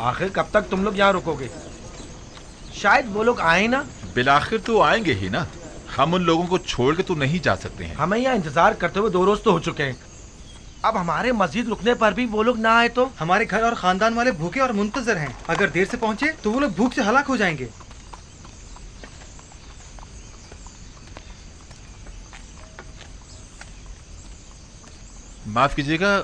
आखिर कब तक तुम लोग यहाँ रुकोगे? शायद वो लोग आए ना। बिलाखिर तो आएंगे ही ना। हम उन लोगों को छोड़ के तो नहीं जा सकते हैं। हमें यहाँ इंतजार करते हुए 2 रोज तो हो चुके हैं। अब हमारे मस्जिद रुकने पर भी वो लोग ना आए तो? हमारे घर और खानदान वाले भूखे और मुंतजर हैं। अगर देर से पहुंचे तो वो लोग भूख से हलाक हो जाएंगे। माफ कीजिएगा,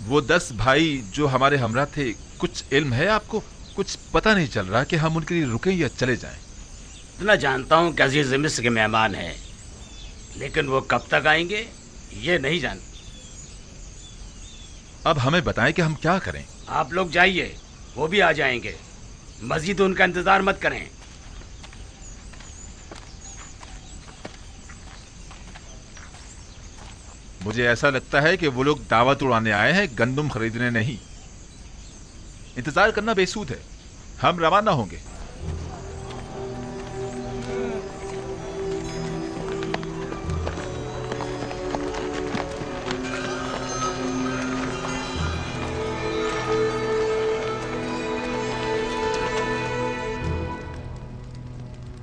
वो 10 भाई जो हमारे हमरा थे, कुछ इल्म है आपको? कुछ पता नहीं चल रहा कि हम उनके लिए रुकें या चले जाएं। इतना जानता हूँ कि अजीज मिस्र के मेहमान हैं, लेकिन वो कब तक आएंगे ये नहीं जानता। अब हमें बताएं कि हम क्या करें। आप लोग जाइए, वो भी आ जाएंगे। मस्जिद उनका इंतजार मत करें। मुझे ऐसा लगता है कि वो लोग दावत उड़ाने आए हैं, गंदुम खरीदने नहीं। इंतजार करना बेसूद है। हम रवाना होंगे।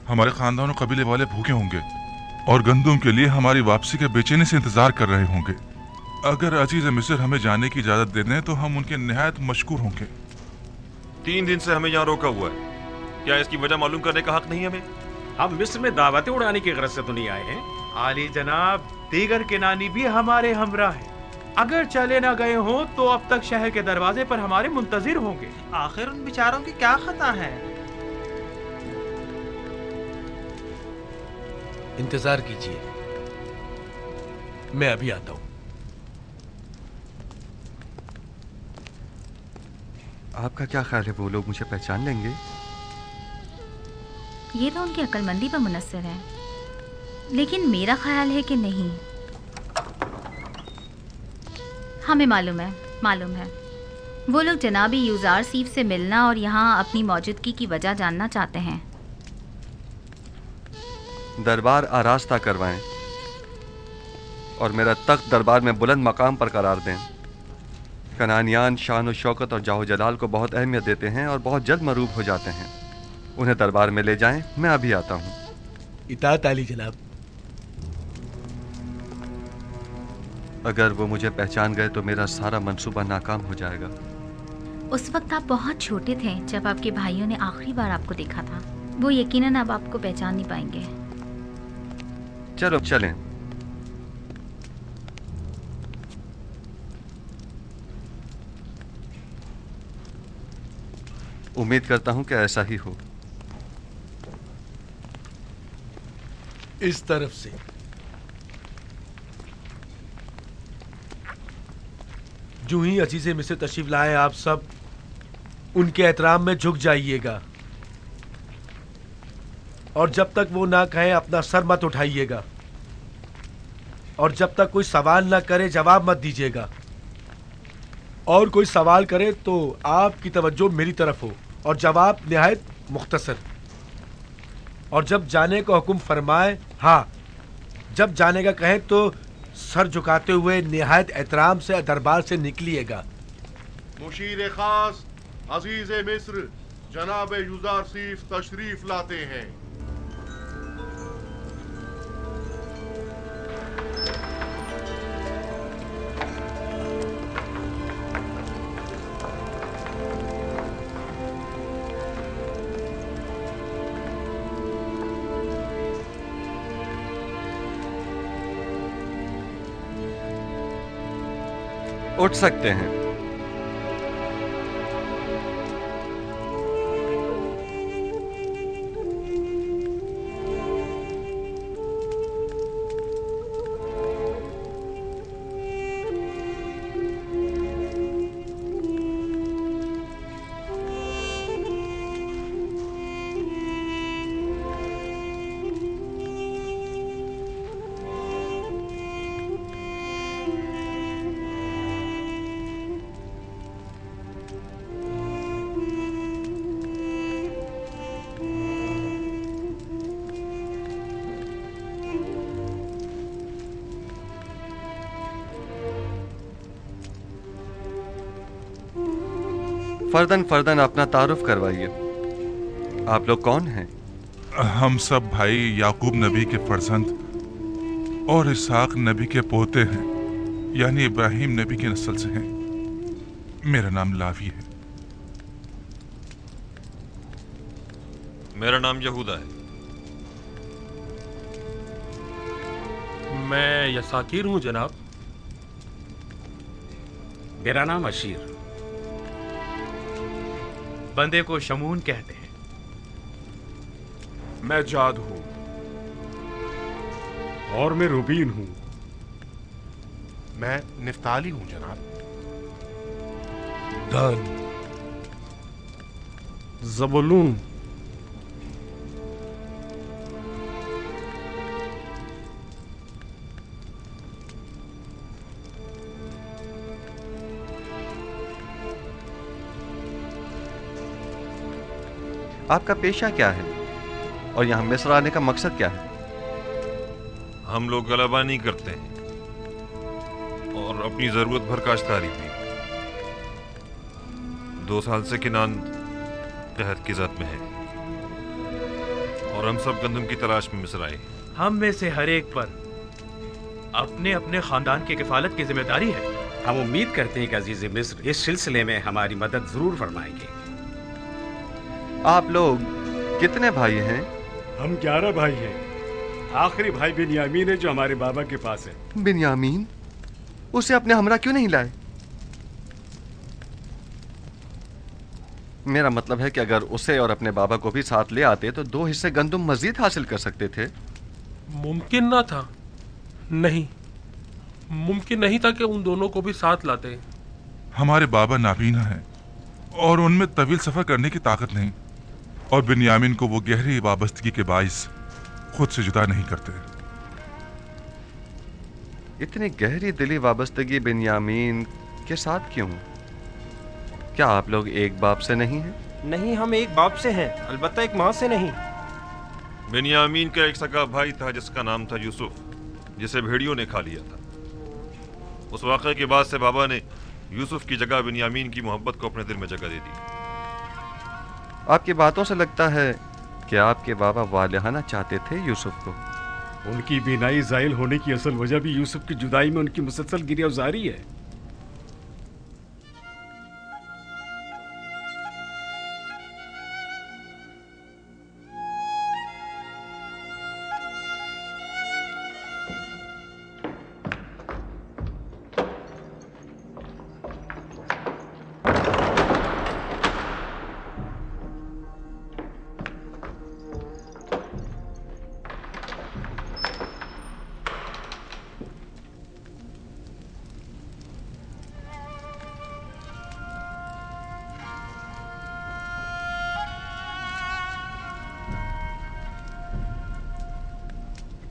हमारे खानदान और कबीले वाले भूखे होंगे और गंदुम के लिए हमारी वापसी के बेचैनी से इंतजार कर रहे होंगे। अगर अजीज मिस्र हमें जाने की इजाजत दे दें तो हम उनके निहायत मशकूर होंगे। 3 दिन से हमें यहाँ रोका हुआ है, क्या इसकी वजह मालूम करने का हक नहीं हमें? हम मिस्र में दावतें उड़ाने की गरज से तो नहीं आए हैं। आली जनाब, दीगर किनानी भी हमारे हमरा है। अगर चले ना गए हो तो अब तक शहर के दरवाजे पर हमारे मुंतजिर होंगे। आखिर उन बेचारों की क्या खता है? इंतजार कीजिए, मैं अभी आता हूं। आपका क्या ख्याल है, वो लोग मुझे पहचान लेंगे? ये तो उनकी अक्लमंदी पर मुनस्सर है, लेकिन मेरा ख्याल है कि नहीं। हमें मालूम है वो लोग जनाबी यूजार सीफ से मिलना और यहाँ अपनी मौजूदगी की वजह जानना चाहते हैं। दरबार आरास्ता करवाएं और मेरा तख्त दरबार में बुलंद मकाम पर करार दें। कनानियान शान और शौकत और जाहो जलाल को बहुत अहमियत देते हैं और बहुत जल्द मरूब हो जाते हैं। उन्हें दरबार में ले जाएं, मैं अभी आता हूँ। इताअत आली जनाब। अगर वो मुझे पहचान गए तो मेरा सारा मंसूबा नाकाम हो जाएगा। उस वक्त आप बहुत छोटे थे जब आपके भाइयों ने आखिरी बार आपको देखा था। वो यकीनन अब आपको पहचान नहीं पाएंगे। चलो चलें। उम्मीद करता हूं कि ऐसा ही हो। इस तरफ से। जो ही अजीज़े मिस्र तशरीफ लाए, आप सब उनके एहतराम में झुक जाइएगा और जब तक वो ना कहे अपना सर मत उठाइएगा और जब तक कोई सवाल ना करे जवाब मत दीजिएगा। और कोई सवाल करे तो आपकी तवज्जो मेरी तरफ हो और जवाब निहायत मुख्तसर। और जब जाने का हुक्म फरमाए, हाँ, जब जाने का कहे तो सर झुकाते हुए निहायत एहतराम से दरबार से निकलिएगा। मुशीर खास अजीज मिस्र जनाब यूजार सीफ तशरीफ लाते हैं। उठ सकते हैं। फर्दन फर्दन अपना तारुफ करवाइए। आप लोग कौन हैं? हम सब भाई याकूब नबी के फर्जंद और इसहाक नबी के पोते हैं, यानी इब्राहिम नबी की नस्ल से हैं। मेरा नाम लावी है। मेरा नाम यहूदा है। मैं यसाकीर हूँ जनाब। मेरा नाम अशीर। बंदे को शमून कहते हैं। मैं जाद हूं। और मैं रुबीन हूँ। मैं निफ्ताली हूं जनाब। दान। जबुलून। आपका पेशा क्या है और यहाँ मिस्र आने का मकसद क्या है? हम लोग गलबा नहीं करते हैं और अपनी जरूरत भर काश्तकारी भी। 2 साल से किनान कहत की जद में है और हम सब गंदम की तलाश में मिस्र आए। हम में से हर एक पर अपने अपने खानदान की किफालत की जिम्मेदारी है। हम उम्मीद करते हैं कि अजीज मिस्र इस सिलसिले में हमारी मदद जरूर फरमाएंगे। आप लोग कितने भाई हैं? हम 11 भाई हैं। आखिरी भाई बिन्यामीन है जो हमारे बाबा के पास है। बिन्यामीन? उसे अपने हमरा क्यों नहीं लाए? मेरा मतलब है कि अगर उसे और अपने बाबा को भी साथ ले आते तो 2 हिस्से गंदुम मजीद हासिल कर सकते थे। मुमकिन ना था। नहीं, मुमकिन नहीं था कि उन दोनों को भी साथ लाते। हमारे बाबा नाबीना हैं और उनमें तवील सफर करने की ताकत नहीं, और बिन्यामीन को वो गहरी वाबस्तगी के बाइस खुद से जुदा नहीं करते। इतनी गहरी दिली वाबस्तगी बिन्यामीन के साथ क्यों? क्या आप लोग एक बाप से नहीं हैं? नहीं, हम एक बाप से हैं, अलबत्ता एक माँ से नहीं। बिन्यामीन का एक सगा भाई था जिसका नाम था यूसुफ, जिसे भेड़ियों ने खा लिया था। उस वाक़े के बाद से बाबा ने यूसुफ की जगह बिन्यामीन की मोहब्बत को अपने दिल में जगह दे दी। आपकी बातों से लगता है कि आपके बाबा वालिहाना चाहते थे यूसुफ को। उनकी बीनाई ज़ाइल होने की असल वजह भी यूसुफ की जुदाई में उनकी मुसलसल गिरियाज़ारी है।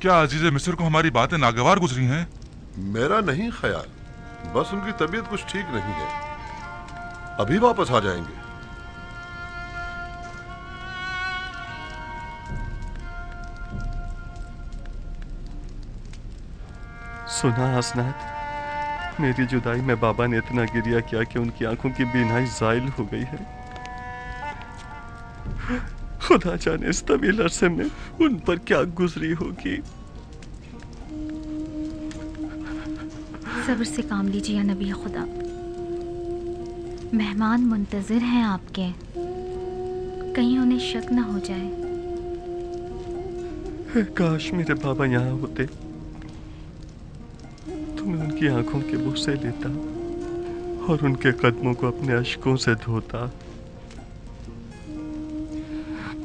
क्या अजीज मिस्र को हमारी बातें नागवार गुजरी हैं? मेरा नहीं ख्याल, बस उनकी तबीयत कुछ ठीक नहीं है। अभी वापस आ जाएंगे। सुना असनाद, मेरी जुदाई में बाबा ने इतना गिरिया किया कि उनकी आंखों की बीनाई ज़ाइल हो गई है। खुदा जाने इस तवील अरसे में उन पर क्या गुजरी होगी। सब्र से काम लीजिए या नबी खुदा। मेहमान मुंतजिर हैं आपके, कहीं उन्हें शक न हो जाए। काश मेरे बाबा यहाँ होते तो मैं उनकी आंखों के बुस्से लेता और उनके कदमों को अपने अश्कों से धोता।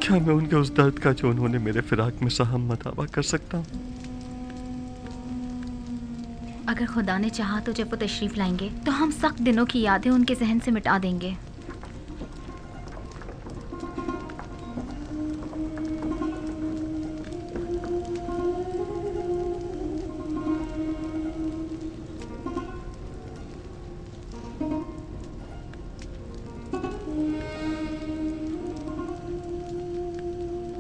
क्या मैं उनके उस दर्द का जो उन्होंने मेरे फिराक में सहा मदावा कर सकता हूँ? अगर खुदा ने चाहा तो जब वो तशरीफ लाएंगे तो हम सख्त दिनों की यादें उनके जहन से मिटा देंगे।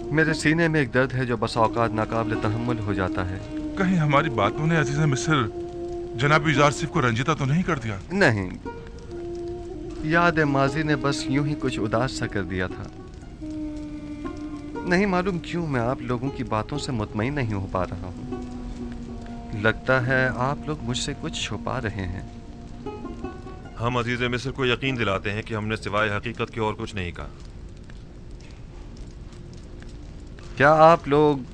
मेरे सीने में एक दर्द है जो बस औकात नाकाबिल तहम्मुल हो जाता है। कहीं हमारी बातों ने अजीज मिस्र जनाब यूजारसिफ को रंजीता तो नहीं कर दिया? नहीं, याद माजी ने बस यूं ही कुछ उदास सा कर दिया था। नहीं मालूम क्यों मैं आप लोगों की बातों से मुतमईन नहीं हो पा रहा हूं। लगता है आप लोग मुझसे कुछ छुपा रहे हैं। हम अजीज मिस्र को यकीन दिलाते हैं कि हमने सिवाय हकीकत के और कुछ नहीं कहा। क्या आप लोग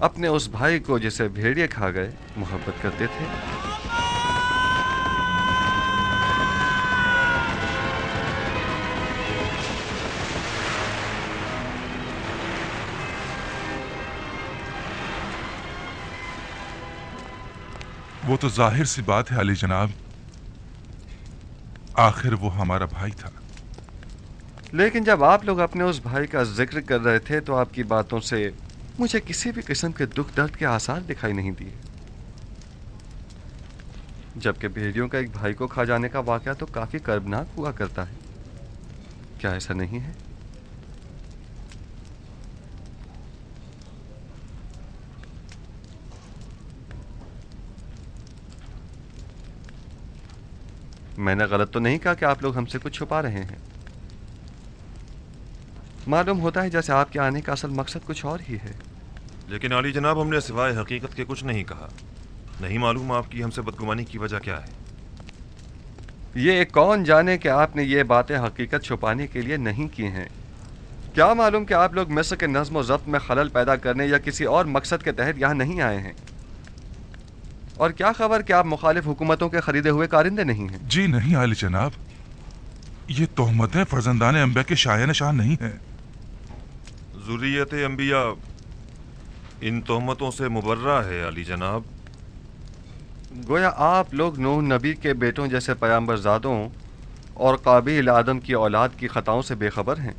अपने उस भाई को जिसे भेड़िए खा गए मोहब्बत करते थे? वो तो जाहिर सी बात है अली जनाब, आखिर वो हमारा भाई था। लेकिन जब आप लोग अपने उस भाई का जिक्र कर रहे थे तो आपकी बातों से मुझे किसी भी किस्म के दुख दर्द के आसार दिखाई नहीं दिए। जबकि भेड़ियों का एक भाई को खा जाने का वाकया तो काफी कर्बनाक हुआ करता है, क्या ऐसा नहीं है? मैंने गलत तो नहीं कहा कि आप लोग हमसे कुछ छुपा रहे हैं। मालूम होता है जैसे आपके आने का असल मकसद कुछ और ही है। लेकिन आली जनाब, हमने सिवाय हकीकत के कुछ नहीं कहा। नहीं मालूम आपकी हमसे बदगुमानी की वजह क्या है। ये कौन जाने कि आपने ये बातें हकीकत छुपाने के लिए नहीं की हैं। क्या मालूम कि आप लोग मिस्र के नज़्म व ज़ब्त में खलल पैदा करने या किसी और मकसद के तहत यहाँ नहीं आए हैं। और क्या खबर कि आप मुखालिफ हुकूमतों के खरीदे हुए कारिंदे नहीं हैं। जी नहीं आली जनाब, ये तोहमतें फर्जंदान अंबिया के शाया निशान नहीं है। ज़ुर्रियत अंबिया इन तोहमतों से मुबर्रा है अली जनाब। गोया आप लोग नूह नबी के बेटों जैसे पैगंबरज़ादों और काबिल आदम की औलाद की खताओं से बेखबर हैं।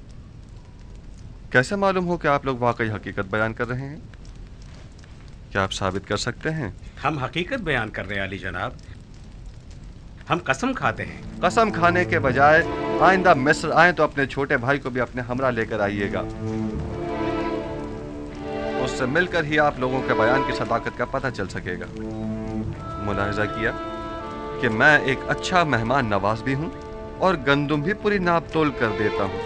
कैसे मालूम हो कि आप लोग वाकई हकीकत बयान कर रहे हैं? क्या आप साबित कर सकते हैं? हम हकीकत बयान कर रहे हैं अली जनाब। हम कसम खाते हैं। कसम खाने के बजाय आइंदा मिस्र आए तो अपने छोटे भाई को भी अपने हमरा लेकर आइएगा। उससे मिलकर ही आप लोगों के बयान की सदाकत का पता चल सकेगा। मुलाहिजा किया कि मैं एक अच्छा मेहमान नवाज भी हूं और गंदुम भी पूरी नाप तोल कर देता हूं।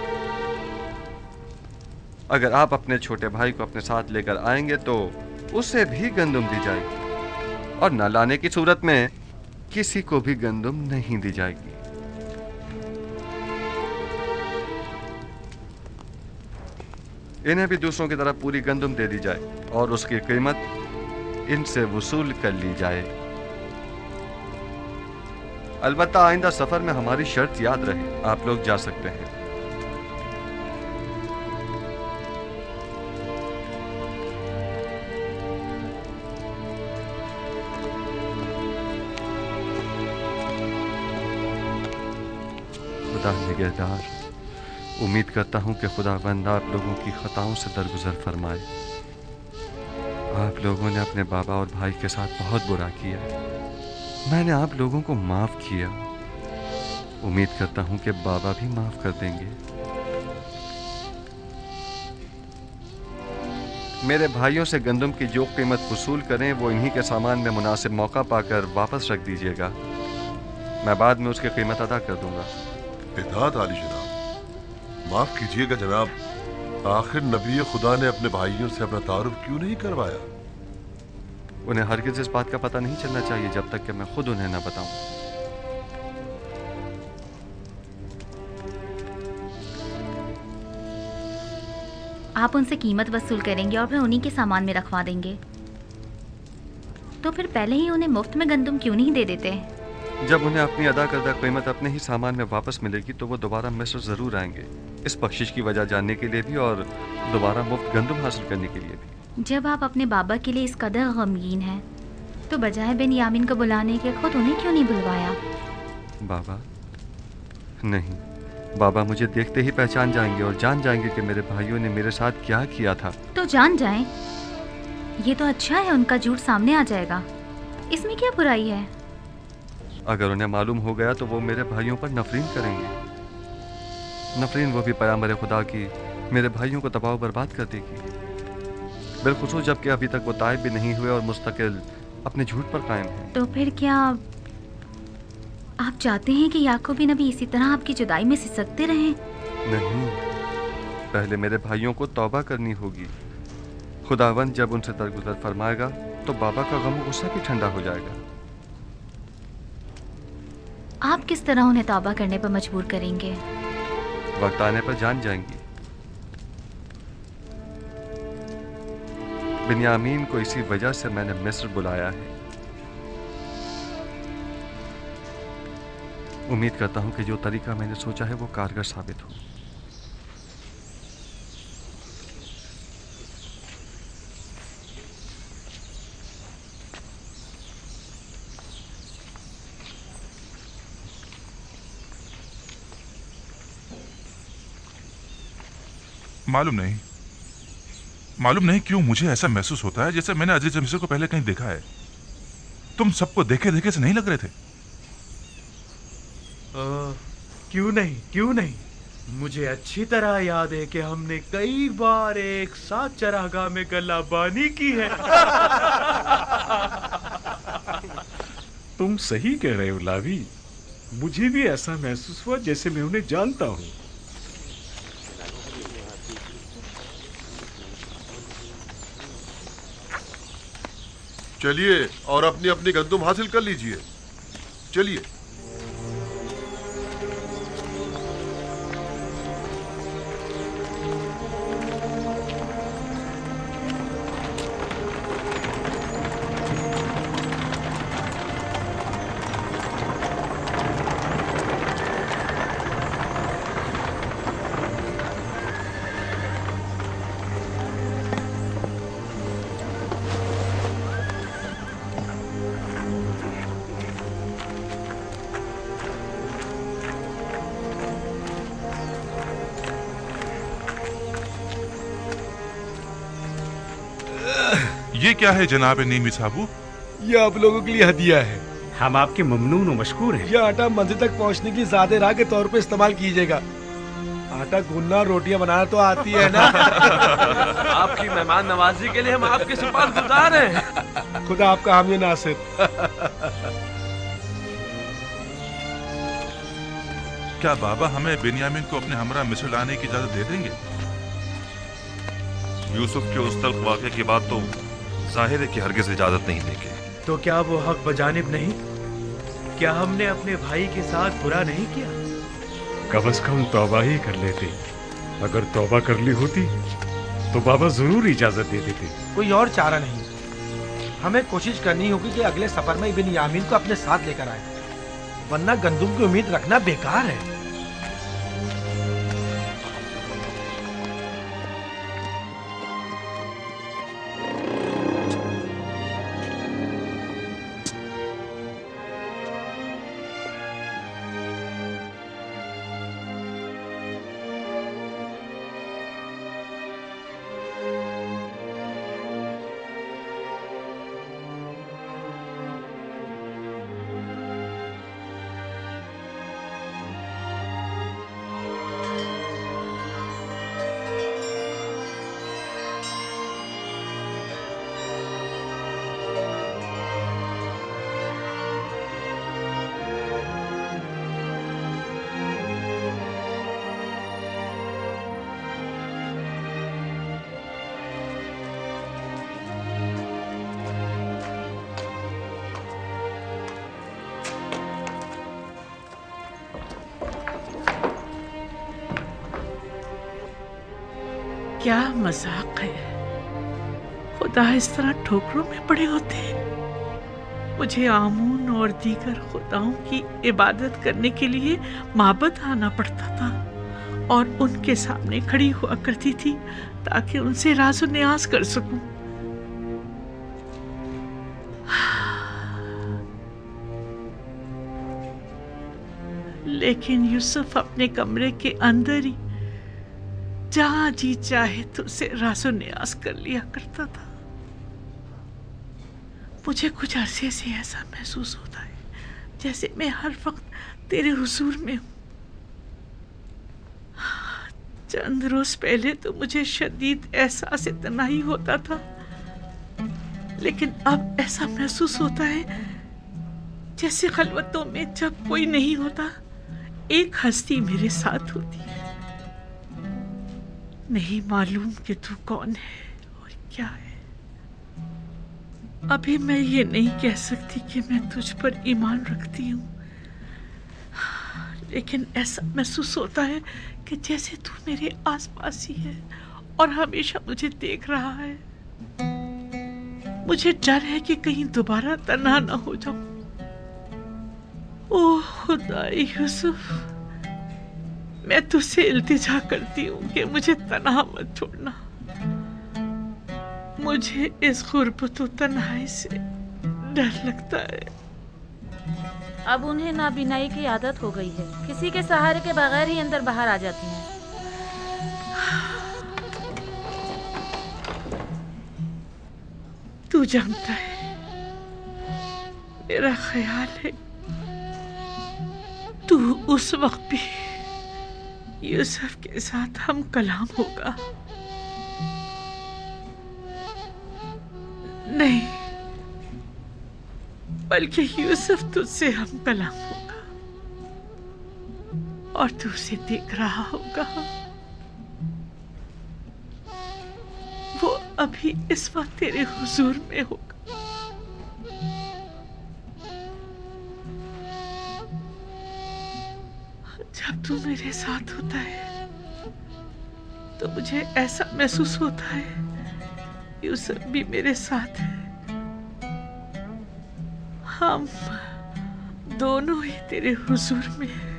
अगर आप अपने छोटे भाई को अपने साथ लेकर आएंगे तो उसे भी गंदुम दी जाएगी और न लाने की सूरत में किसी को भी गंदुम नहीं दी जाएगी। इन्हें भी दूसरों की तरह पूरी गंदुम दे दी जाए और उसकी कीमत इनसे वसूल कर ली जाए। अलबत्ता आइंदा सफर में हमारी शर्त याद रहे, आप लोग जा सकते हैं। खुदा निगहदार, उम्मीद करता हूं कि खुदावंद आप लोगों की खताओं से दरगुजर फरमाए। आप लोगों ने अपने बाबा और भाई के साथ बहुत बुरा किया, मैंने आप लोगों को माफ किया। उम्मीद करता हूं कि बाबा भी माफ कर देंगे। मेरे भाइयों से गंदम की जो कीमत वसूल करें वो इन्हीं के सामान में मुनासिब मौका पाकर वापस रख दीजिएगा। मैं बाद में उसकी कीमत अदा कर दूंगा। इताअत आली जनाब। माफ कीजिएगा जनाब, आखिर नबी खुदा ने अपने भाइयों से अपना तारुफ क्यों नहीं करवाया? उन्हें हरगिज़ इस बात का पता नहीं चलना चाहिए जब तक कि मैं खुद उन्हें न बताऊं। आप उनसे कीमत वसूल करेंगे और फिर उन्हीं के सामान में रखवा देंगे, तो फिर पहले ही उन्हें मुफ्त में गंदम क्यों नहीं दे देते? जब उन्हें अपनी अदा करदा कीमत अपने ही सामान में वापस मिलेगी तो वो दोबारा मिस्र जरूर आएंगे, इस बख्शिश की वजह जानने के लिए भी और दोबारा मुफ्त गंदम हासिल करने के लिए भी। जब आप अपने बाबा के लिए इस कदर गमगीन हैं तो बजाय बिन्यामीन को बुलाने के खुद उन्हें क्यों नहीं बुलवाया? बाबा नहीं, बाबा मुझे देखते ही पहचान जाएंगे और जान जाएंगे कि मेरे भाइयों ने मेरे साथ क्या किया था। तो जान जाएं, ये तो अच्छा है, उनका झूठ सामने आ जाएगा, इसमें क्या बुराई है? अगर उन्हें मालूम हो गया तो वो मेरे भाइयों पर नफरीन करेंगे। नफरीन वो भी पैगंबर खुदा की मेरे भाइयों को तबाह बर्बाद कर देगी, बिलखुसूस जबकि अभी तक वो ताइब भी नहीं हुए और मुस्तकिल अपने झूठ पर कायम हैं। तो फिर क्या आप चाहते हैं कि याकूब नबी इसी तरह आपकी जुदाई में सिसकते रहें? नहीं, पहले मेरे भाइयों को तौबा करनी होगी। खुदावंद जब उनसे दरगुजर फरमाएगा तो बाबा का गम गुस्सा भी ठंडा हो जाएगा। आप किस तरह उन्हें तौबा करने पर मजबूर करेंगे? वक्त आने पर जान जाएंगी। बिन्यामीन को इसी वजह से मैंने मिस्र बुलाया है। उम्मीद करता हूं कि जो तरीका मैंने सोचा है वो कारगर साबित हो। मालूम नहीं क्यों मुझे ऐसा महसूस होता है जैसे मैंने अजीज मिस्र को पहले कहीं देखा है। तुम सबको देखे देखे से नहीं लग रहे थे? क्यों नहीं, मुझे अच्छी तरह याद है कि हमने कई बार एक साथ चरागाह में गल्लाबानी की है। तुम सही कह रहे हो लावी, मुझे भी ऐसा महसूस हुआ जैसे मैं उन्हें जानता हूँ। चलिए और अपनी अपनी गंदुम हासिल कर लीजिए। चलिए। ये क्या है जनाब नीमी साहबू? ये आप लोगों के लिए हदिया है। हम आपके ममनून और मशकूर हैं। यह आटा मंजिल तक पहुंचने की ज़्यादा राह के तौर पे इस्तेमाल कीजिएगा। आटा गूंदना रोटियां बनाना तो आती है ना। आपकी मेहमान नवाजी के लिए हम आपके शुक्रगुजार हैं। खुदा आपका हामी नासिर। क्या बाबा हमें बिन्यामीन को अपने हमरा मिस्र लाने की इजाजत दे देंगे? यूसुफ के उस तल्ख वाक़े के बाद तो जाहिर है कि हरगिज़ इजाजत नहीं देंगे। तो क्या वो हक बजानिब नहीं? क्या हमने अपने भाई के साथ बुरा नहीं किया? कम से कम तौबा ही कर लेते। अगर तौबा कर ली होती तो बाबा जरूर इजाजत दे देते। कोई और चारा नहीं। हमें कोशिश करनी होगी कि अगले सफर में बिन्यामीन को अपने साथ लेकर आए, वरना गंदुम की उम्मीद रखना बेकार है। क्या मजाक है, खुदा इस तरह ठोकरों में पड़े होते हैं। मुझे आमून और दीगर खुदाओं की इबादत करने के लिए माबद आना पड़ता था और उनके सामने खड़ी हुआ करती थी ताकि उनसे राज़ो न्याज कर सकूं। लेकिन यूसुफ अपने कमरे के अंदर ही जहां जी चाहे तो उसे राज़ो न्याज कर लिया करता था। मुझे कुछ अरसे से ऐसा महसूस होता है जैसे मैं हर वक्त तेरे हुजूर में हूं। चंद रोज पहले तो मुझे शदीद एहसास तन्हाई होता था, लेकिन अब ऐसा महसूस होता है जैसे खलवतों में जब कोई नहीं होता, एक हस्ती मेरे साथ होती है। नहीं मालूम कि तू कौन है और क्या है। अभी मैं ये नहीं कह सकती कि मैं तुझ पर ईमान रखती हूँ, लेकिन ऐसा महसूस होता है कि जैसे तू मेरे आसपास ही है और हमेशा मुझे देख रहा है। मुझे डर है कि कहीं दोबारा तन्हा ना हो जाऊं। ओह खुदा यूसुफ, मैं तुझसे इल्तिजा करती हूँ कि मुझे तन्हा मत छोड़ना। मुझे इस गुर्बत और तन्हाई से डर लगता है। अब उन्हें नाबीनाई की आदत हो गई है, किसी के सहारे के बगैर ही अंदर बाहर आ जाती हैं। तू जानता है, मेरा ख्याल है तू उस वक्त भी यूसुफ के साथ हम कलाम होगा। नहीं, बल्कि यूसुफ तुझसे हम कलाम होगा और तू उसे देख रहा होगा। वो अभी इस वक्त तेरे हुजूर में होगा। जब तू मेरे साथ होता है तो मुझे ऐसा महसूस होता है यूसुफ भी मेरे साथ है। हम दोनों ही तेरे हुजूर में हैं।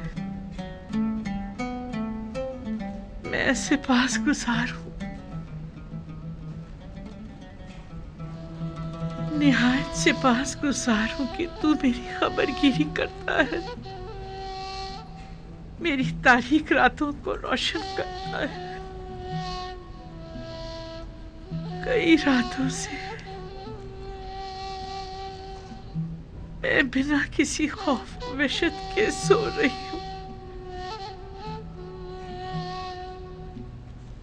मैं सिपासगुजार हूँ, निहायत सिपासगुजार हूँ कि तू मेरी खबरगिरी करता है, मेरी तारीख रातों को रोशन करता है। कई रातों से मैं बिना किसी खौफ वहशत के सो रही हूँ।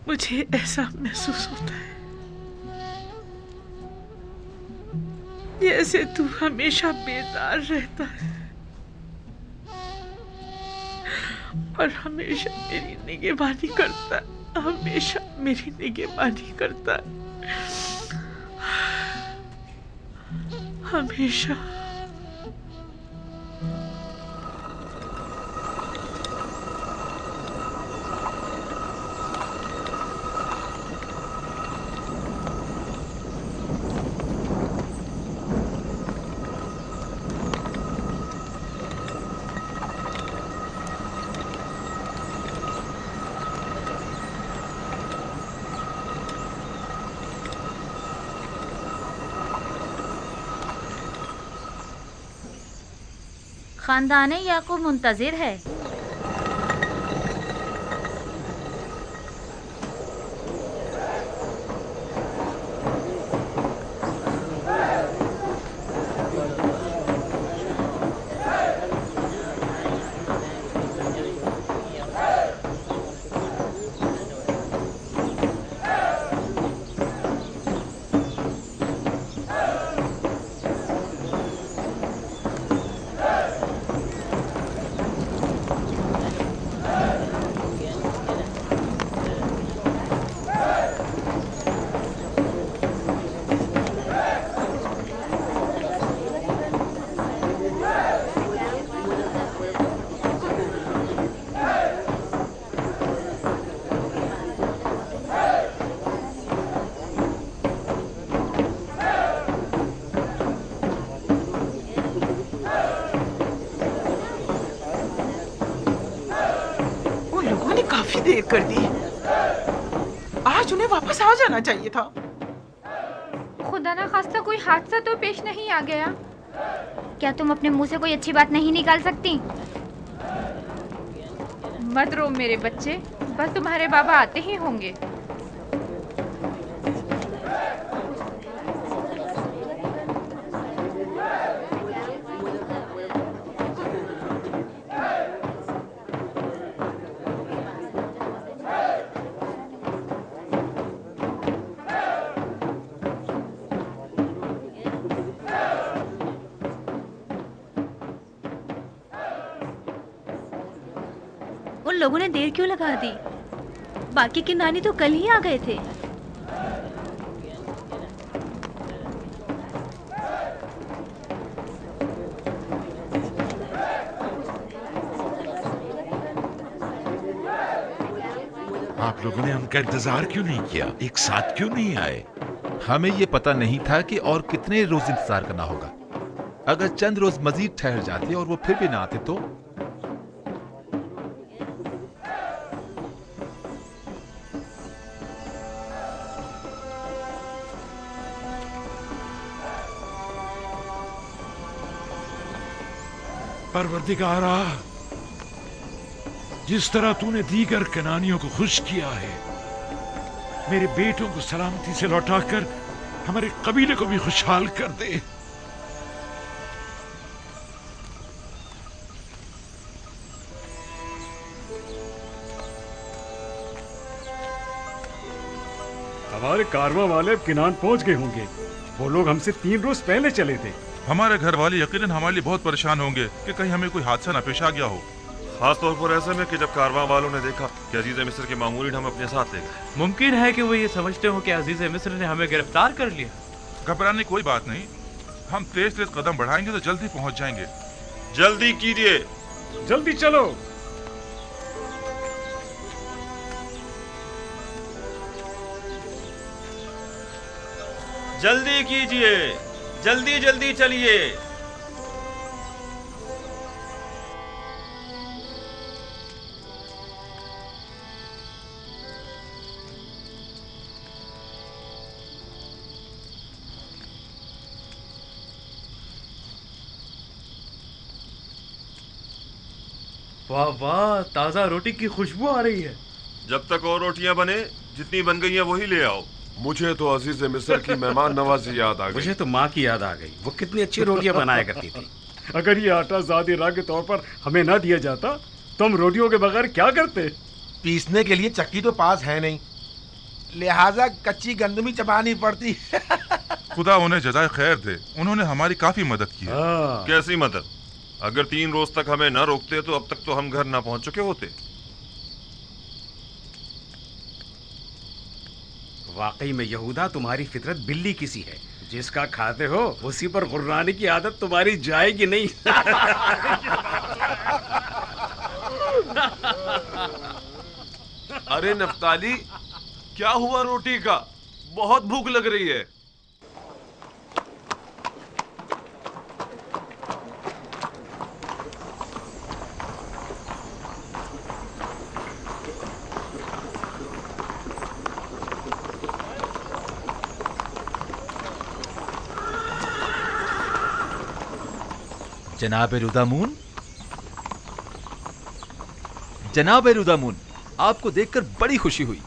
मुझे ऐसा महसूस होता है जैसे तू हमेशा बेदार रहता है और हमेशा मेरी निगहबानी करता है, हमेशा मेरी निगहबानी करता है, हमेशा। खानदाने याकूब मुंतजिर है। काफी देर कर दी। आज उन्हें वापस आ जाना चाहिए था। खुदा ना खास्ता कोई हादसा तो पेश नहीं आ गया। क्या तुम अपने मुंह से कोई अच्छी बात नहीं निकाल सकती? मत रो मेरे बच्चे, बस तुम्हारे बाबा आते ही होंगे। उन लोगों ने देर क्यों लगा दी? बाकी किनानी तो कल ही आ गए थे। आप लोगों ने उनका इंतजार क्यों नहीं किया? एक साथ क्यों नहीं आए? हमें ये पता नहीं था कि और कितने रोज इंतजार करना होगा। अगर चंद रोज मजीद ठहर जाते और वो फिर भी ना आते तो? परवरदिगारा, जिस तरह तूने दीगर कनानियों को खुश किया है, मेरे बेटों को सलामती से लौटाकर हमारे कबीले को भी खुशहाल कर दे। हमारे कारवां वाले अब किनान पहुंच गए होंगे। वो लोग हमसे 3 रोज पहले चले थे। हमारे घर वाले यकीनन हमारे लिए बहुत परेशान होंगे कि कहीं हमें कोई हादसा न पेश आ गया हो। खास तौर पर ऐसे में कि जब कारवां वालों ने देखा कि अजीज मिस्र के मामूलिन हम अपने साथ ले गए। मुमकिन है कि वो ये समझते हो कि अजीज मिस्र ने हमें गिरफ्तार कर लिया। घबराने की कोई बात नहीं, हम तेज तेज कदम बढ़ाएंगे तो जल्दी पहुंच जाएंगे। जल्दी कीजिए, जल्दी चलो। जल्दी कीजिए, जल्दी जल्दी चलिए। वाह वाह, ताजा रोटी की खुशबू आ रही है। जब तक और रोटियां बने, जितनी बन गई हैं वही ले आओ। मुझे तो अजीज मिस्र की मेहमान नवाजी याद आ गई। मुझे तो माँ की याद आ गई। वो कितनी अच्छी रोटियां बनाया करती थी। अगर ये आटा ज़ादिरा के तौर पर हमें ना दिया जाता तो हम रोटियों के बगैर क्या करते? पीसने के लिए चक्की तो पास है नहीं, लिहाजा कच्ची गंदम ही चबानी पड़ती। खुदा उन्हें जज़ाए खैर दे, उन्होंने हमारी काफी मदद की है। कैसी मदद? अगर 3 रोज तक हमें न रोकते तो अब तक तो हम घर ना पहुंच चुके होते। वाकई में यहूदा, तुम्हारी फितरत बिल्ली की सी है। जिसका खाते हो उसी पर गुर्राने की आदत तुम्हारी जाएगी नहीं। अरे नफ्ताली, क्या हुआ रोटी का? बहुत भूख लग रही है। जनाब रुदामून, जनाब रुदामून, आपको देखकर बड़ी खुशी हुई।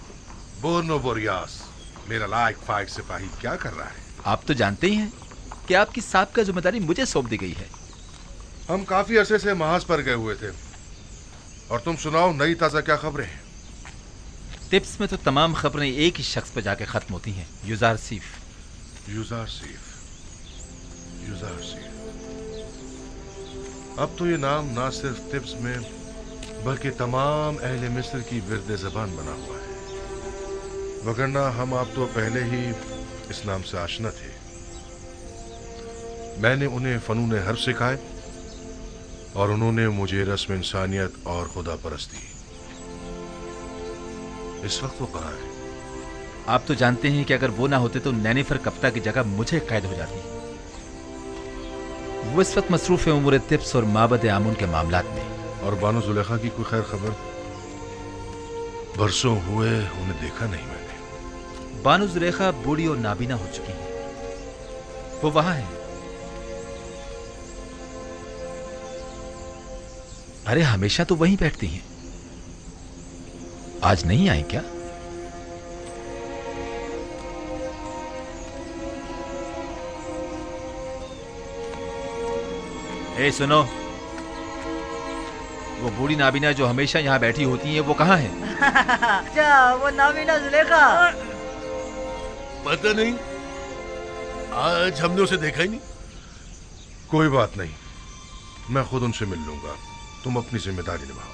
बोर्नो बोरियास, मेरा लायक फाइक सिपाही क्या कर रहा है? आप तो जानते ही हैं कि आपकी साबिका जिम्मेदारी मुझे सौंप दी गई है। हम काफी अरसे से महाज पर गए हुए थे, और तुम सुनाओ नई ताजा क्या खबरें हैं? टिप्स में तो तमाम खबरें एक ही शख्स पर जाके खत्म होती हैं, युजार सीफ। युजार सीफ, युजार सीफ। अब तो ये नाम ना सिर्फ तिब्स में बल्कि तमाम अहले मिस्र की विर्द ज़बान बना हुआ है, वगरना हम आप तो पहले ही इस नाम से आशना थे। मैंने उन्हें फनून हर्ब सिखाए और उन्होंने मुझे रस्म इंसानियत और खुदा परस्ती। इस वक्त वो कहाँ है? आप तो जानते हैं कि अगर वो ना होते तो नैनिफर कप्ता की जगह मुझे कैद हो जाती। वो इस वक्त मसरूफ है उमूर तिब्स और माबद आमुन के मामलात में। और बानो जुलेखा की कोई खैर खबर? बरसों हुए उन्हें देखा नहीं मैंने। बानो जुलेखा बूढ़ी और नाबीना हो चुकी है। वो वहां है। अरे हमेशा तो वहीं बैठती हैं, आज नहीं आई क्या? ए सुनो, वो बूढ़ी नाबीना जो हमेशा यहाँ बैठी होती हैं, वो कहाँ है? क्या वो नाबीना जुलेखा? पता नहीं, आज हमने उसे देखा ही नहीं। कोई बात नहीं, मैं खुद उनसे मिल लूंगा। तुम अपनी जिम्मेदारी निभाओ।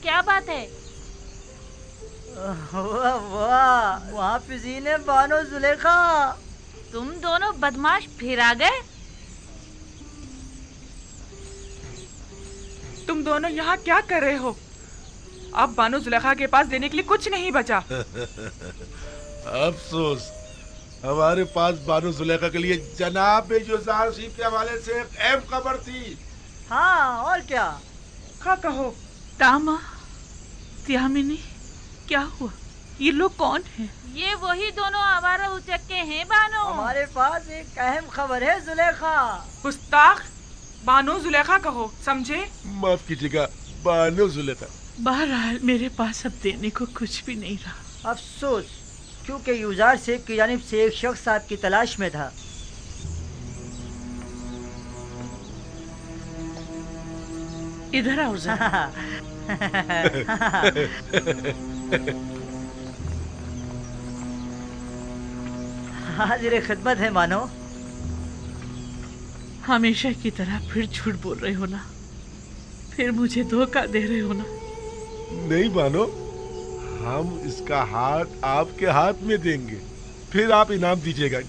क्या बात है? वाह वाह, मुहाफिज़ीन बानो जुलेखा, तुम दोनों बदमाश फिर आ गए। तुम दोनों यहाँ क्या कर रहे हो? अब बानो जुलेखा के पास देने के लिए कुछ नहीं बचा। अफसोस, हमारे पास बानो जुलेखा के लिए जनाब युजार सीफ के हवाले से एक अहम खबर थी। हाँ, और क्या? हाँ कहो। तामा, त्यामिनी, क्या हुआ? ये लोग कौन हैं? ये वही दोनों आवारा उचक्के हैं बानो। हमारे पास एक अहम खबर है जुलेखा। गुस्ताख, बानो जुलेखा कहो, समझे? माफ कीजिएगा, बानो जुलेखा। बहरहाल मेरे पास अब देने को कुछ भी नहीं रहा। अफसोस, क्योंकि युजार सेठ की जानिब से एक शख्स आपकी तलाश में था। इधर आओ जरा। हाजिर खिदमत है मानो। हमेशा की तरह फिर झूठ बोल रहे हो ना? फिर मुझे धोखा दे रहे हो ना? नहीं मानो, हम इसका हाथ आपके हाथ में देंगे, फिर आप इनाम दीजिएगा,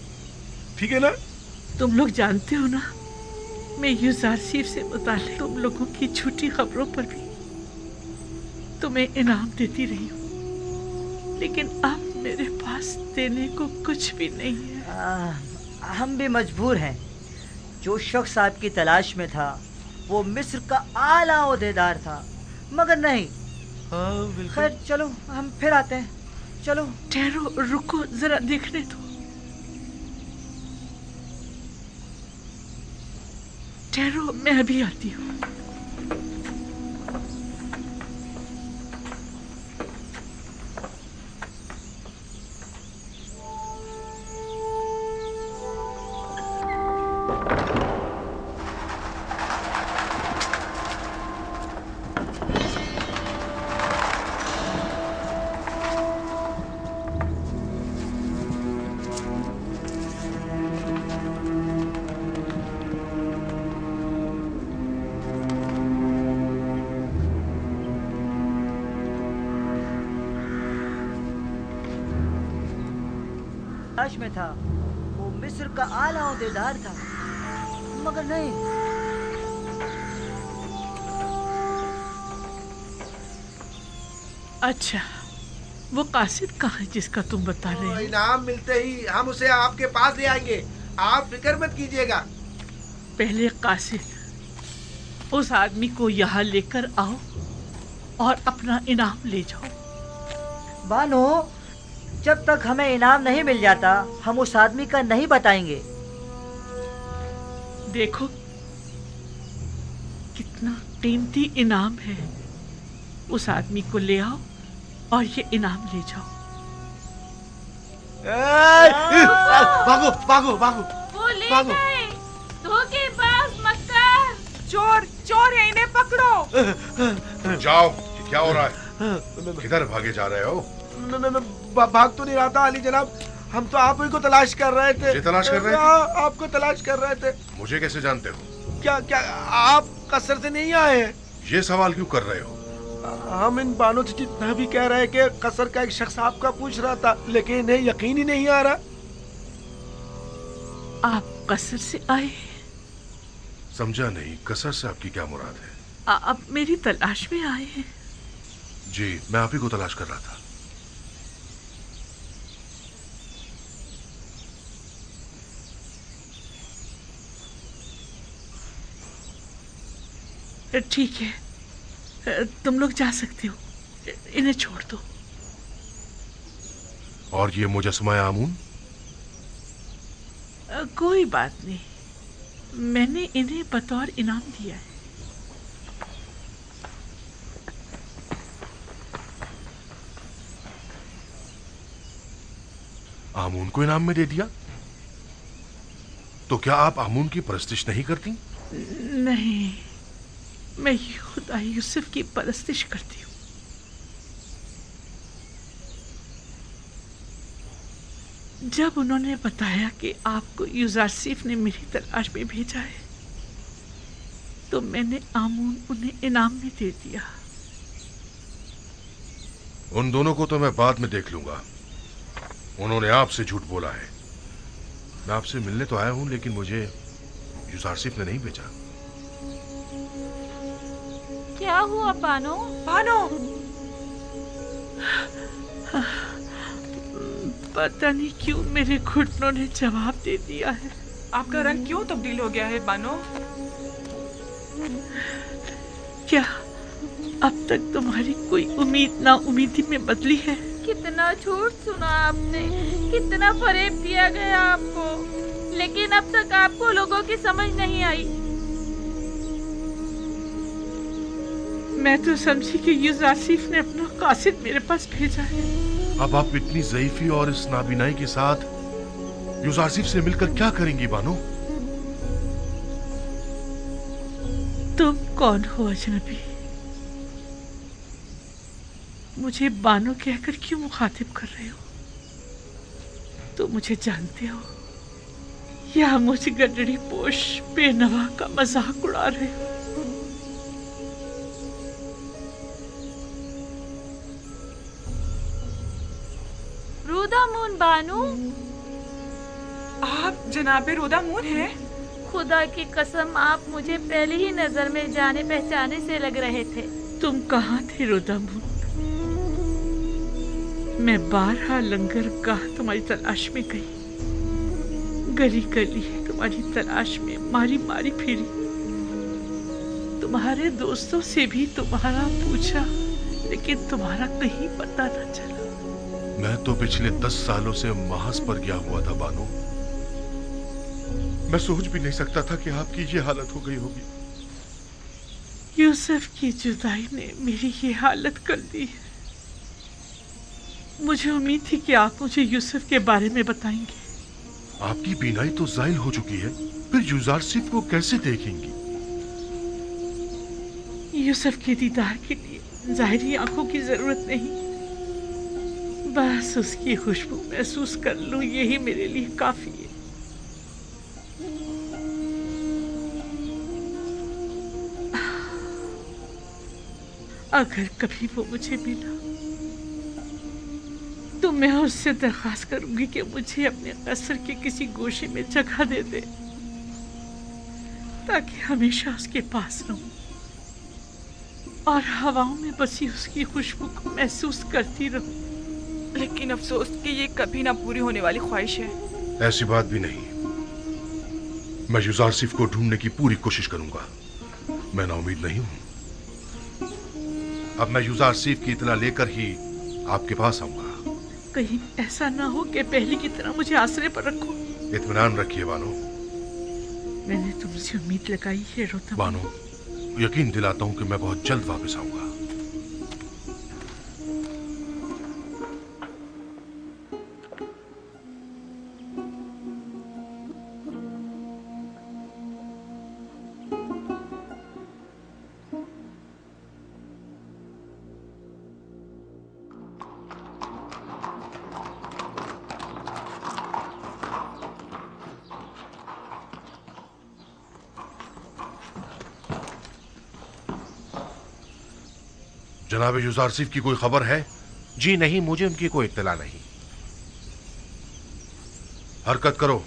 ठीक है ना? तुम लोग जानते हो ना, मैं युजार सीफ से मुताल्लिक तुम लोगों की झूठी खबरों पर भी तुम्हें इनाम देती रही हूँ, लेकिन अब मेरे पास देने को कुछ भी नहीं है। हम भी मजबूर हैं। जो शख्स आपकी तलाश में था वो मिस्र का आला ओहदेदार था, मगर नहीं। खैर चलो, हम फिर आते हैं। चलो। ठहरो, रुको, जरा देखने दो। ठहरो, मैं अभी आती हूँ। में था, वो मिस्र का आला ओहदेदार था, मगर नहीं। अच्छा, वो कासिद कहाँ है जिसका तुम बता रहे हो? इनाम मिलते ही हम उसे आपके पास ले आएंगे, आप फिक्र मत कीजिएगा। पहले कासिद, उस आदमी को यहाँ लेकर आओ और अपना इनाम ले जाओ। बानो, जब तक हमें इनाम नहीं मिल जाता, हम उस आदमी का नहीं बताएंगे। देखो कितना कीमती इनाम है। उस आदमी को ले आओ और ये इनाम ले जाओ। भागो भागो भागो। वो ले गए। धोखेबाज मक्कार। चोर, चोर है, इन्हें पकड़ो। जाओ, क्या हो रहा है? किधर भागे जा रहे हो? भाग तो नहीं रहा था अली जनाब, हम तो आप ही को तलाश कर रहे थे। मुझे तलाश कर रहे थे? आपको तलाश कर रहे थे। मुझे कैसे जानते हो? क्या क्या आप कसर से नहीं आए हैं? ये सवाल क्यों कर रहे हो? हम इन बानों से जितना भी कह रहे हैं कि कसर का एक शख्स आपका पूछ रहा था, लेकिन इन्हें यकीन ही नहीं आ रहा। आप कसर से आए? समझा नहीं, कसर से आपकी क्या मुराद है? आप मेरी तलाश में आए हैं? जी, मैं आप ही को तलाश कर रहा था। ठीक है, तुम लोग जा सकते हो, इन्हें छोड़ दो। और ये मुजस्मा आमून? कोई बात नहीं, मैंने इन्हें बतौर इनाम दिया है। आमून को इनाम में दे दिया? तो क्या आप आमून की परस्तिश नहीं करती? नहीं, मैं खुदा यूसुफ की परस्तिश करती हूँ। जब उन्होंने बताया कि आपको यूजारसीफ ने मेरी तलाश में भेजा है, तो मैंने आमून उन्हें इनाम में दे दिया। उन दोनों को तो मैं बाद में देख लूंगा। उन्होंने आपसे झूठ बोला है। मैं आपसे मिलने तो आया हूं, लेकिन मुझे यूजारसीफ ने नहीं भेजा। क्या हुआ बानो? बानो! पता नहीं क्यों मेरे घुटनों ने जवाब दे दिया है। आपका रंग क्यों तब्दील हो गया है बानो? क्या अब तक तुम्हारी कोई उम्मीद ना उम्मीदी में बदली है? कितना झूठ सुना आपने, कितना फरेब दिया गया आपको, लेकिन अब तक आपको लोगों की समझ नहीं आई। मैं तो समझी कि यूजारसीफ ने अपना कासिद मेरे पास भेजा है। अब आप इतनी ज़ईफ़ी और इस नाबीनाई के साथ यूजारसीफ से मिलकर क्या करेंगी बानो? तुम कौन हो अजनबी? मुझे बानो कहकर क्यों मुखातिब कर रहे हो? तो मुझे जानते हो या मुझ गडड़ी पोश बेनवा का मजाक उड़ा रहे हो? रोदामून बानो, आप जनाबे रोदामून हैं? खुदा की कसम, आप मुझे पहली ही नजर में जाने पहचाने से लग रहे थे। तुम कहाँ थे रोदामून? मैं बारहा लंगर गाह तुम्हारी तलाश में गई, गली गली तुम्हारी तलाश में मारी मारी फिरी, तुम्हारे दोस्तों से भी तुम्हारा पूछा, लेकिन तुम्हारा कहीं पता न चला। मैं तो पिछले 10 सालों से महज पर गया हुआ था बानो। मैं सोच भी नहीं सकता था कि आपकी ये हालत हो गई होगी। यूसुफ की जुदाई ने मेरी ये हालत कर दी है। मुझे उम्मीद थी कि आप मुझे यूसुफ के बारे में बताएंगे। आपकी बीनाई तो ज़ाइल हो चुकी है, फिर यूजारसीफ को कैसे देखेंगी? यूसुफ के दीदार के लिए ज़ाहिरी आंखों की जरूरत नहीं, बस उसकी खुशबू महसूस कर लूं, यही मेरे लिए काफी है। अगर कभी वो मुझे मिला तो मैं उससे दरख्वास्त करूंगी कि मुझे अपने कसर के किसी गोशे में जगह दे दे, ताकि हमेशा उसके पास रहूं और हवाओं में बसी उसकी खुशबू को महसूस करती रहूं। लेकिन अफसोस कि ये कभी ना पूरी होने वाली ख्वाहिश है। ऐसी बात भी नहीं। मैं यूजारसीफ को ढूंढने की पूरी कोशिश करूंगा। मैं नाउमीद नहीं हूं। अब मैं यूजारसीफ की इत्तला लेकर ही आपके पास आऊंगा। कहीं ऐसा ना हो कि पहले की तरह मुझे आसरे पर रखो। इत्मीनान रखिए बानो। मैंने तुमसे उम्मीद लगाई है रोता बानो, यकीन दिलाता हूं कि मैं बहुत जल्द वापस आऊंगा। जनाब यूजारसीफ की कोई खबर है? जी नहीं, मुझे उनकी कोई इत्तला नहीं। हरकत करो।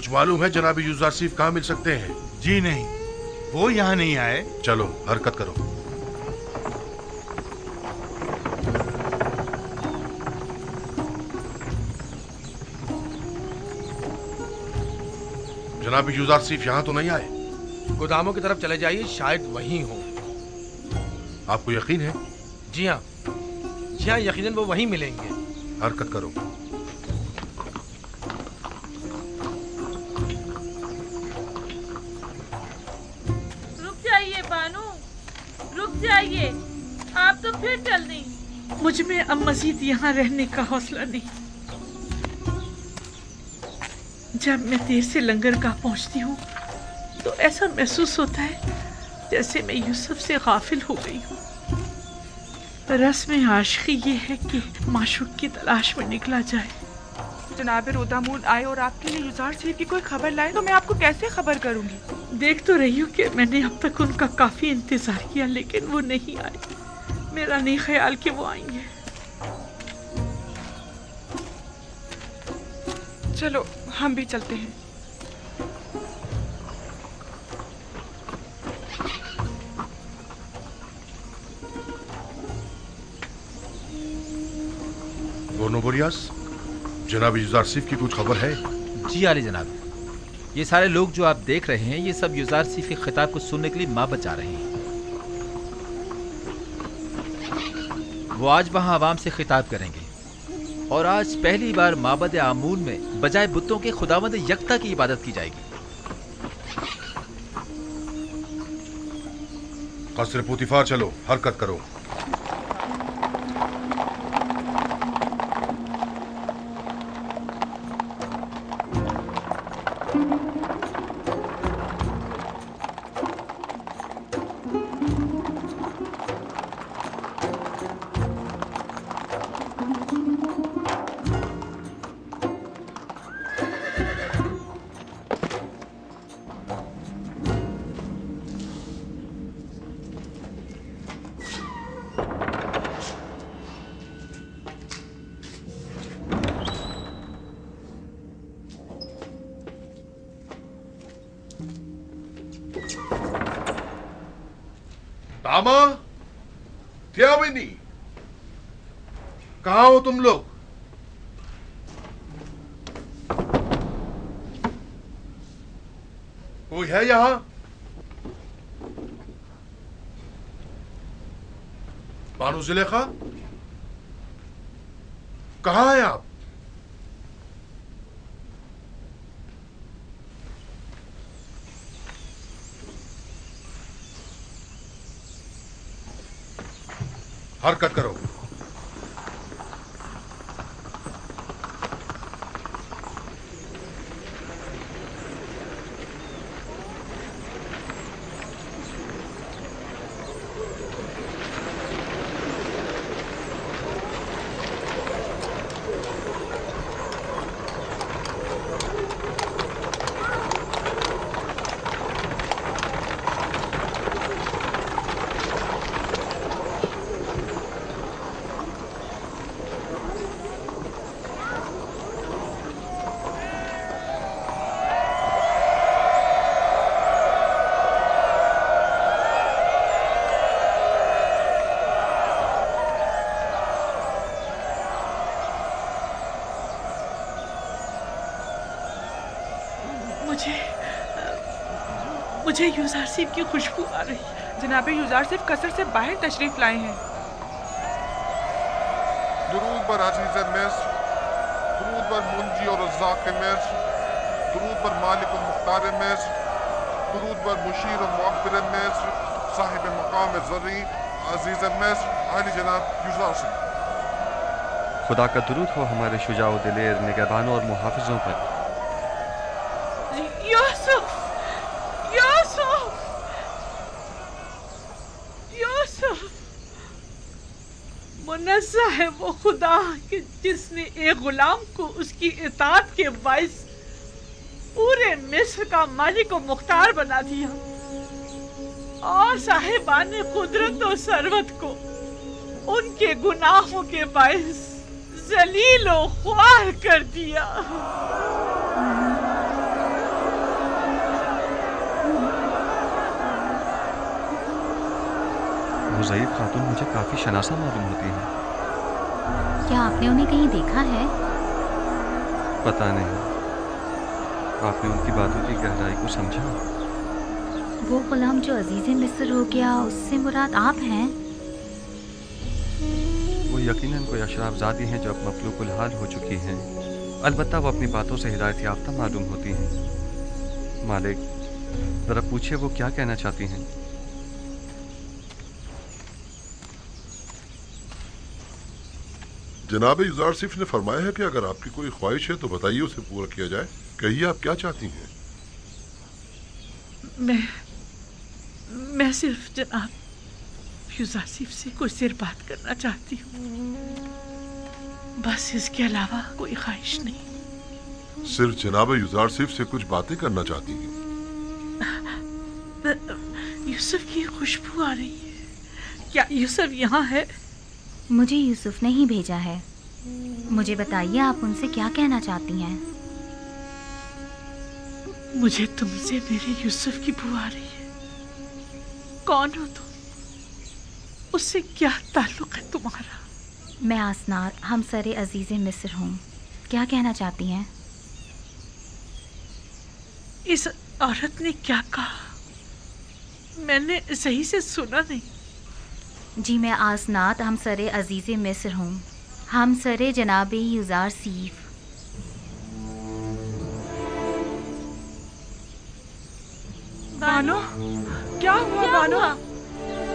कुछ मालूम है जनाब यूसुफ कहाँ मिल सकते हैं? जी नहीं, वो यहाँ नहीं आए। चलो हरकत करो। जनाब यूसुफ यहाँ तो नहीं आए? गोदामों की तरफ चले जाइए, शायद वहीं हो। आपको यकीन है? जी हाँ, यकीनन वो वहीं मिलेंगे। हरकत करो। रुक जाइए बानू, रुक जाइए, आप तो फिर चल दी। मुझ में अब मजीद यहाँ रहने का हौसला नहीं। जब मैं देर से लंगरगाह पहुँचती हूँ तो ऐसा महसूस होता है जैसे मैं यूसुफ से गाफिल हो गई हूँ। रस्म आशिकी ये है कि माशूक की तलाश में निकला जाए। जनाब रोदामून आए और आपके लिए यूसुफ की कोई खबर लाए तो मैं आपको कैसे खबर करूंगी? देख तो रही हूँ कि मैंने अब तक उनका काफी इंतजार किया, लेकिन वो नहीं आए। मेरा नहीं ख्याल कि वो आएंगे। चलो हम भी चलते हैं। बोरियास, जनाब यूसुफ की कुछ खबर है? जी आली जनाब, ये सारे लोग जो आप देख रहे हैं ये सब यूसुफ के खिताब को सुनने के लिए माबद जा रहे हैं। वो आज वहां आवाम से खिताब करेंगे और आज पहली बार माबद आमून में बजाय बुतों के खुदावंद यकता की इबादत की जाएगी। कसर पुतिफार चलो, हरकत करो। तामा, क्या बनी? कहाँ हो तुम लोग? कोई है यहाँ? बानू जुलेखा, कहाँ हैं आप? हरकत करो। मुझे यूसुफ की खुशबू आ रही है। जनाब यूसुफ कसर से बाहर तशरीफ लाए हैं। दुरूद बर अजीज़ मिस्र, दुरूद बर मुंजी और रज़्ज़ाक़ मिस्र, दुरूद बर मालिक और मुख्तार मिस्र, दुरूद बर मुशीर और मुअब्बिर मिस्र, साहिब मकाम ज़र्री अजीज़ मिस्र, आली जनाब यूसुफ। खुदा का दुरूद हो हमारे शुजाओ दिलेर निगहबानों और मुहाफिजों पर। मुनज़्ज़ह है वो खुदा कि जिसने एक गुलाम को उसकी इताअत के बाइस पूरे मिस्र का मालिक और मुख्तार बना दिया और साहिबाने कुदरत और सरवत को उनके गुनाहों के बाइस जलील और ख्वार कर दिया। वो ज़ईफ खातून मुझे काफ़ी शनासा मालूम होती है। क्या आपने उन्हें कहीं देखा है? पता नहीं, आपने उनकी बातों की गहराई को समझा? वो गुलाम जो अजीज़े मिस्र हो गया, उससे मुराद आप हैं? वो यकीनन कोई अशराफज़ादी हैं जो अब मफलूकुल हाल हो चुकी हैं। अलबत्ता वो अपनी बातों से हिदायत याफ्ता मालूम होती हैं। मालिक, ज़रा पूछिए वो क्या कहना चाहती हैं। जनाब युजारसिफ ने फरमाया है कि अगर आपकी कोई ख्वाहिश है तो बताइए, उसे पूरा किया जाए। कहिए आप क्या चाहती हैं। मैं सिर्फ जनाब युजारसिफ से कुछ देर बात करना चाहती हूँ, बस इसके अलावा कोई ख्वाहिश नहीं। सिर्फ जनाब युजारसिफ से कुछ बातें करना चाहती हैं। यूसुफ की खुशबू आ रही है। क्या यूसुफ यहाँ है? मुझे यूसुफ ने ही भेजा है। मुझे बताइए आप उनसे क्या कहना चाहती हैं। मुझे तुमसे मेरे यूसुफ की बू आ रही है। कौन हो तुम? उससे क्या ताल्लुक है तुम्हारा? मैं आसनार हमसरे अजीज़े मिस्र हूँ। क्या कहना चाहती हैं? इस औरत ने क्या कहा? मैंने सही से सुना नहीं। जी, मैं आसनात हमसरे अजीज़े मिस्र हूँ, हमसरे जनाब युजारसिफ। बानो, क्या हुआ बानो?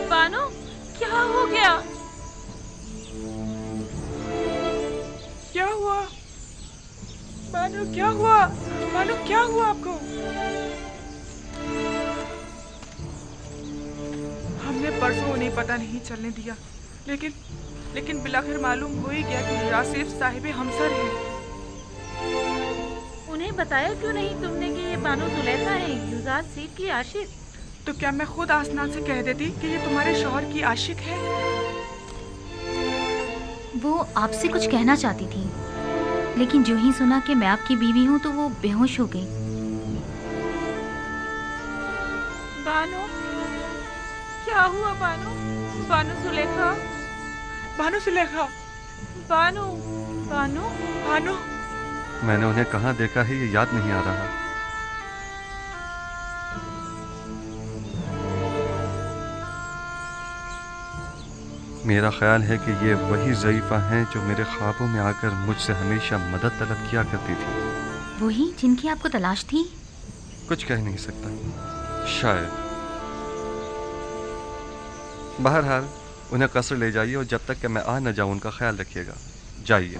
बानो, क्या हो गया? क्या हुआ बानो? क्या हुआ बानो? क्या हुआ आपको? हमने परसों उन्हें पता नहीं चलने दिया, लेकिन बिलाखिर मालूम हो ही गया कि युजारसिफ साहिबे हमसर है। उन्हें बताया क्यों नहीं तुमने कि ये बानो जुलेखा है, युजारसिफ की आशिक? तो क्या मैं खुद आसनान से कह देती कि ये तुम्हारे शौहर की आशिक है? वो आपसे कुछ कहना चाहती थी, लेकिन जो ही सुना कि मैं आपकी बीवी हूँ तो वो बेहोश हो गई। बानो, क्या हुआ बानो? बानो जुलेखा, बानो जुलेखा, बानो, बानो, बानो। मैंने उन्हें कहाँ देखा है ये याद नहीं आ रहा। मेरा ख्याल है कि ये वही ज़ईफ़ा हैं जो मेरे ख्वाबों में आकर मुझसे हमेशा मदद तलब किया करती थी। वही जिनकी आपको तलाश थी? कुछ कह नहीं सकता, शायद। बहरहाल उन्हें कसर ले जाइए और जब तक कि मैं आ न जाऊं उनका ख्याल रखिएगा। जाइए।